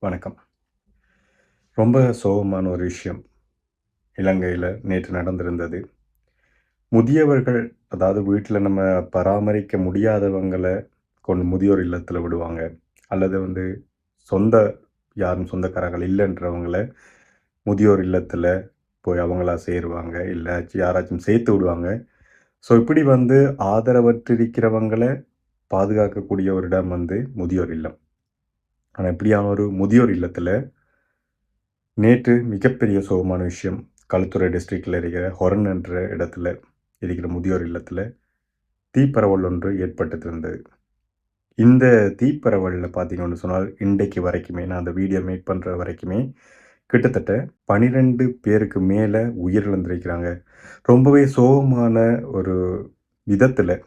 வணக்கம். ரொம்ப சோகமான ஒரு விஷயம் இலங்கையில நேற்று நடந்திருந்தது. முதியவர்கள், அதாவது வீட்ல நம்ம பராமரிக்க முடியாதவங்கள கொண்டு முதியோர் இல்லத்துல விடுவாங்க. அல்லது சொந்த யாரும் சொந்தக்காரர்கள் இல்லன்றவங்கள முதியோர் இல்லத்துல போய் அவங்களா சேருவாங்க. இல்ல யாராச்சும் சேர்த்து விடுவாங்க. ஸோ இப்படி ஆதரவற்றிருக்கிறவங்கள பாதுகாக்கக்கூடிய ஒரு இடம் முதியோர் இல்லம். ஆனா இப்படியான ஒரு முதியோர் இல்லத்துல நேற்று மிகப்பெரிய சோகமான விஷயம். களுத்துறை டிஸ்ட்ரிக்ட்ல இருக்கிற ஹொரன் என்ற இடத்துல இருக்கிற முதியோர் இல்லத்துல தீப்பரவல் ஒன்று ஏற்பட்டுருந்தது. இந்த தீப்பரவல்ல பார்த்தீங்கன்னு சொன்னால், இன்றைக்கு வரைக்குமே நான் அந்த வீடியோ மேக் பண்ற வரைக்குமே கிட்டத்தட்ட 12 பேருக்கு மேல உயிரிழந்திருக்கிறாங்க. ரொம்பவே சோகமான ஒரு விதத்துல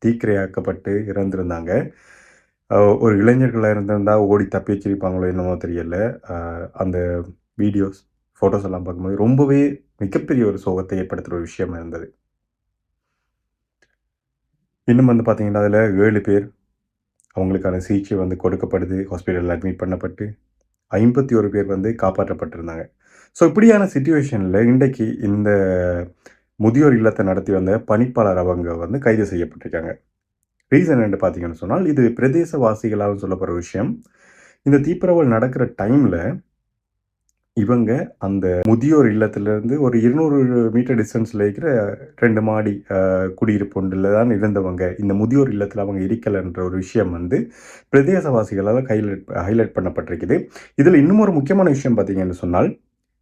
தீக்கிரையாக்கப்பட்டு இறந்திருந்தாங்க. ஒரு இளைஞர்களா இருந்திருந்தா ஓடி தப்பிச்சிருப்பாங்களோ என்னமோ தெரியல. அந்த வீடியோஸ், ஃபோட்டோஸ் எல்லாம் பார்க்கும்போது ரொம்பவே மிகப்பெரிய ஒரு சோகத்தை ஏற்படுத்துற ஒரு விஷயமா இருந்தது. இன்னும் பார்த்தீங்கன்னா, அதில 7 பேர் அவங்களுக்கான சிகிச்சை கொடுக்கப்படுது. ஹாஸ்பிட்டல்ல அட்மிட் பண்ணப்பட்டு 51 பேர் காப்பாற்றப்பட்டிருந்தாங்க. ஸோ இப்படியான சிச்சுவேஷன்ல இன்றைக்கு இந்த முதியோர் இல்லத்த நடத்தி வந்த பணிப்பாளர் அவங்க கைது செய்யப்பட்டிருக்காங்க. ரீசன் என்னன்னு பார்த்தீங்கன்னு சொன்னால், இது பிரதேசவாசிகளால் சொல்லப்படுற விஷயம். இந்த தீப்பரவல் நடக்கிற டைம்ல இவங்க அந்த முதியோர் இல்லத்திலிருந்து ஒரு 200 மீட்டர் டிஸ்டன்ஸ்ல இருக்கிற 2 மாடி குடியிருப்பு ஒன்றில தான் இருந்தவங்க. இந்த முதியோர் இல்லத்தில அவங்க இருக்கலன்ற ஒரு விஷயம் பிரதேசவாசிகளால ஹைலைட் பண்ணப்பட்டிருக்குது. இதில இன்னும் ஒரு முக்கியமான விஷயம் பார்த்தீங்கன்னு சொன்னால்,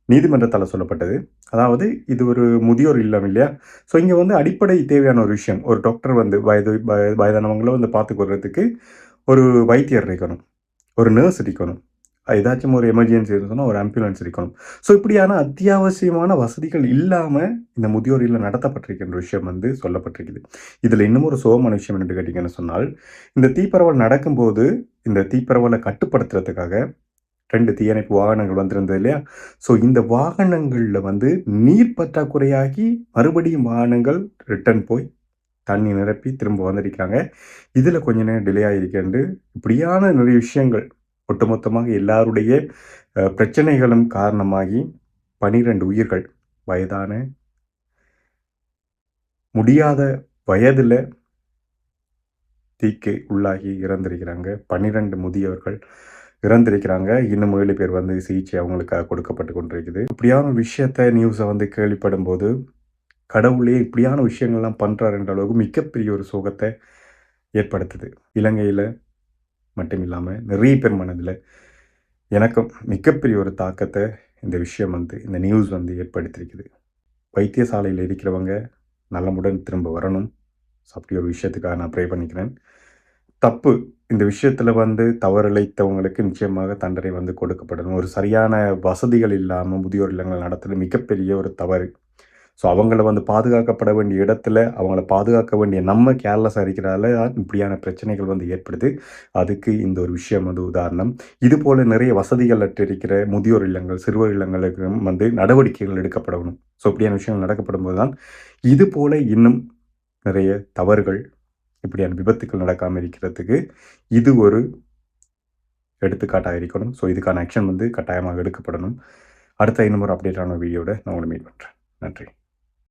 நீதிமன்றத்தால சொல்லப்பட்டது. அதாவது இது ஒரு முதியோர் இல்லம் இல்லையா? ஸோ இங்க அடிப்படை தேவையான ஒரு விஷயம். ஒரு டாக்டர் வயதானவங்கள பார்த்துக்கொள்றதுக்கு ஒரு வைத்தியர் இருக்கணும். ஒரு நர்ஸ் இருக்கணும். ஏதாச்சும் ஒரு எமர்ஜென்சி இருந்ததுன்னா ஒரு ஆம்புலன்ஸ் இருக்கணும். ஸோ இப்படியான அத்தியாவசியமான வசதிகள் இல்லாம இந்த முதியோர் இல்லம் நடத்தப்பட்டிருக்கின்ற விஷயம் சொல்லப்பட்டிருக்குது. இதில இன்னும் ஒரு சோகமான விஷயம் என்னன்னு கேட்டீங்கன்னு சொன்னால், இந்த தீப்பரவல் நடக்கும்போது, இந்த தீப்பரவல கட்டுப்படுத்துறதுக்காக 2 தீயணைப்பு வாகனங்கள் வந்திருந்தது இல்லையா? ஸோ இந்த வாகனங்கள்ல நீர் பற்றாக்குறையாகி மறுபடியும் வாகனங்கள் ரிட்டர்ன் போய் தண்ணி நிரப்பி திரும்ப வந்திருக்காங்க. இதில கொஞ்ச நேரம் டிலே ஆகியிருக்கின்றது. இப்படியான நிறைய விஷயங்கள் ஒட்டுமொத்தமாக எல்லாருடைய பிரச்சனைகளும் காரணமாகி 12 உயிர்கள் வயதான முடியாத வயதில தீக்கு உள்ளாகி இறந்திருக்கிறாங்க. 12 முதியவர்கள் இறந்திருக்கிறாங்க. இன்னும் 7 பேர் சிகிச்சை அவங்களுக்காக கொடுக்கப்பட்டு கொண்டிருக்குது. இப்படியான விஷயத்த நியூஸ கேள்விப்படும்போது, கடவுளே இப்படியான விஷயங்கள்லாம் பண்றாருன்ற அளவுக்கு மிகப்பெரிய ஒரு சோகத்த ஏற்படுத்துது. இலங்கையில மட்டும் இல்லாம நிறைய பேர் மனதில எனக்கும் மிகப்பெரிய ஒரு தாக்கத்த இந்த விஷயம் இந்த நியூஸ் ஏற்படுத்தியிருக்குது. வைத்தியசாலையில இருக்கிறவங்க நலமுடன் திரும்ப வரணும். அப்படி ஒரு விஷயத்துக்காக நான் ப்ரே பண்ணிக்கிறேன். தப்பு இந்த விஷயத்துல தவறிழைத்தவங்களுக்கு நிச்சயமாக தண்டனை கொடுக்கப்படணும். ஒரு சரியான வசதிகள் இல்லாம முதியோர் இல்லங்கள் நடத்துறது மிகப்பெரிய ஒரு தவறு. ஸோ அவங்கள பாதுகாக்கப்பட வேண்டிய இடத்துல, அவங்கள பாதுகாக்க வேண்டிய நம்ம கேர்லெஸ்ஸா இருக்கிறதால இப்படியான பிரச்சனைகள் ஏற்படுது. அதுக்கு இந்த ஒரு விஷயம் உதாரணம். இதுபோல நிறைய வசதிகள் அற்றிருக்கிற முதியோர் இல்லங்கள், சிறுவர் இல்லங்களுக்கு நடவடிக்கைகள் எடுக்கப்படணும். ஸோ இப்படியான விஷயங்கள் நடக்கப்படும்போது தான், இதுபோல இன்னும் நிறைய தவறுகள், இப்படியான விபத்துக்கள் நடக்காம இருக்கிறதுக்கு இது ஒரு எடுத்துக்காட்டா இருக்கணும். ஸோ இதுக்கான ஆக்ஷன் கட்டாயமாக எடுக்கப்படணும். அடுத்த இன்னும் ஒரு அப்டேட்டான வீடியோட நான் உங்கள மீட் பண்றேன். நன்றி.